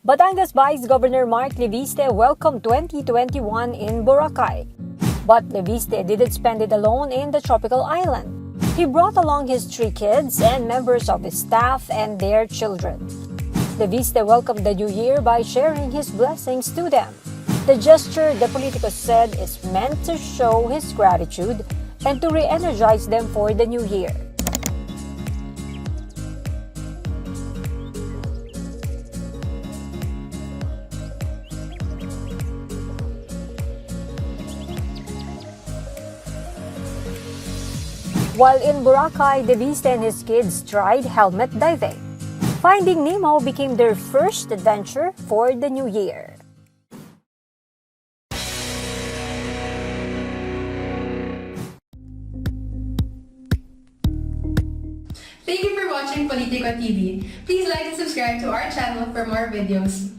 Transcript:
Batangas Vice Governor Mark Leviste welcomed 2021 in Boracay. But Leviste didn't spend it alone in the tropical island. He brought along his 3 kids and members of his staff and their children. Leviste welcomed the new year by sharing his blessings to them. The gesture, the politico said, is meant to show his gratitude and to re-energize them for the new year. While in Boracay, Leviste and his kids tried helmet diving. Finding Nemo became their first adventure for the new year. Thank you for watching Politico TV. Please like and subscribe to our channel for more videos.